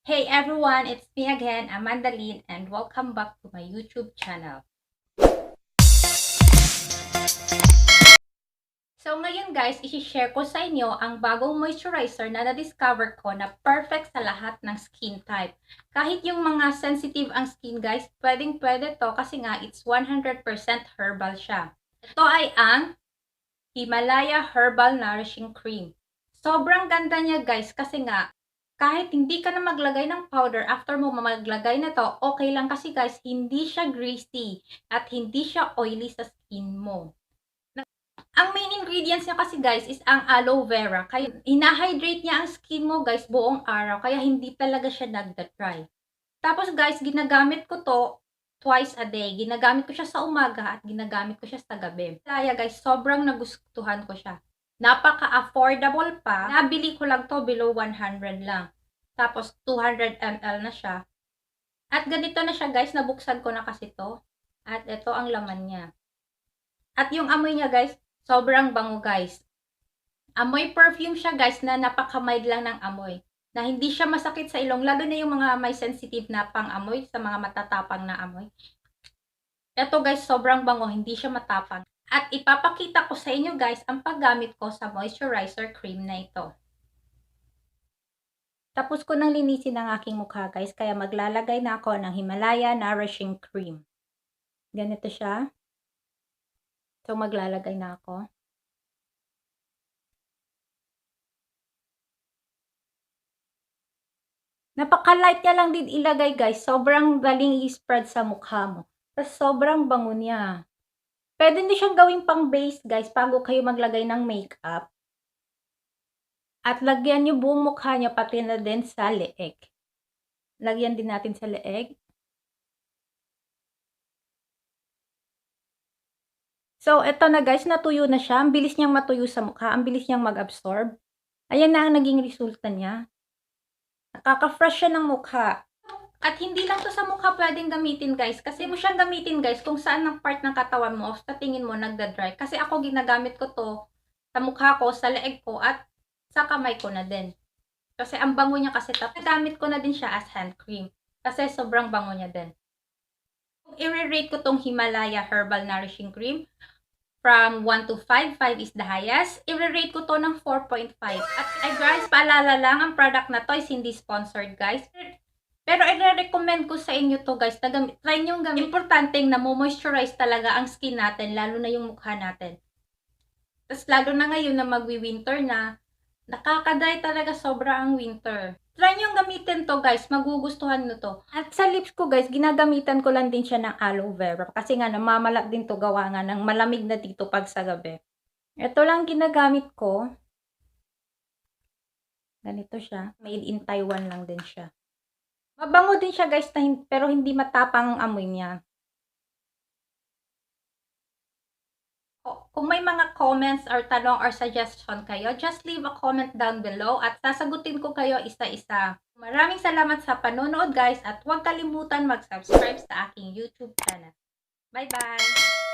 Hey everyone, it's me again, Amanda Lynn, and welcome back to my YouTube channel. So ngayon guys, i-share ko sa inyo ang bagong moisturizer na na-discover ko na perfect sa lahat ng skin type. Kahit yung mga sensitive ang skin guys, pwedeng-pwede to kasi nga it's 100% herbal siya. Ito ay ang Himalaya Herbal Nourishing Cream. Sobrang ganda niya guys kasi nga kahit hindi ka na maglagay ng powder, after mo maglagay na to, okay lang kasi guys, hindi siya greasy at hindi siya oily sa skin mo. Ang main ingredients niya kasi guys is ang aloe vera. Kaya hinahydrate niya ang skin mo guys buong araw. Kaya hindi talaga siya nagda-dry. Tapos guys, ginagamit ko to twice a day. Ginagamit ko siya sa umaga at ginagamit ko siya sa gabi. Kaya guys, sobrang nagustuhan ko siya. Napaka-affordable pa. Nabili ko lang to below 100 lang. Tapos 200 ml na siya. At ganito na siya guys, nabuksan ko na kasi to. At ito ang laman niya. At yung amoy niya guys, sobrang bango guys. Amoy perfume siya guys na napaka-mild lang ng amoy. Na hindi siya masakit sa ilong, lalo na yung mga may sensitive na pang-amoy, sa mga matatapang na amoy. Ito guys, sobrang bango, hindi siya matapang. At ipapakita ko sa inyo guys ang paggamit ko sa moisturizer cream na ito. Tapos ko nang linisin ang aking mukha guys, kaya maglalagay na ako ng Himalaya Nourishing Cream. Ganito siya. So maglalagay na ako. Napaka-light niya lang din ilagay guys. Sobrang galing i-spread sa mukha mo. Tapos sobrang bango niya. Pwede din siyang gawing pang base guys bago kayo maglagay ng makeup. At lagyan niyo buong mukha niya pati na din sa leeg. Lagyan din natin sa leeg. So, eto na guys, natuyo na siya. Ang bilis niyang matuyo sa mukha. Ang bilis niyang mag-absorb. Ayan na ang naging resulta niya. Nakaka-fresh siya ng mukha. At hindi lang to sa mukha pwedeng gamitin guys. Kasi mo siyang gamitin guys kung saan ang part ng katawan mo sa tingin mo nagda-dry. Kasi ako ginagamit ko to sa mukha ko, sa leeg ko, at sa kamay ko na din. Kasi ang bango niya kasi tapos gamit ko na din siya as hand cream. Kasi sobrang bango niya din. I-rate ko tong Himalaya Herbal Nourishing Cream from 1 to 5. 5 is the highest. I-rate ko to ng 4.5. At guys, paalala lang, ang product na to is hindi sponsored guys. Pero i-recommend ko sa inyo to guys, na try nyo gamit. Importanteng na mo-moisturize talaga ang skin natin, lalo na yung mukha natin. Tapos lalo na ngayon na magwi-winter na, nakaka-dry talaga sobra ang winter. Try nyo gamitin to guys, magugustuhan nyo to. At sa lips ko guys, ginagamitan ko lang din siya ng aloe vera. Kasi nga namamalak din to gawa nga ng malamig na dito pag sa gabi. Ito lang ginagamit ko. Ganito siya. Made in Taiwan lang din siya. Mabango din siya guys, pero hindi matapang ang amoy niya. Kung may mga comments or tanong or suggestion kayo, just leave a comment down below at sasagutin ko kayo isa-isa. Maraming salamat sa panonood guys at huwag kalimutan mag-subscribe sa aking YouTube channel. Bye-bye!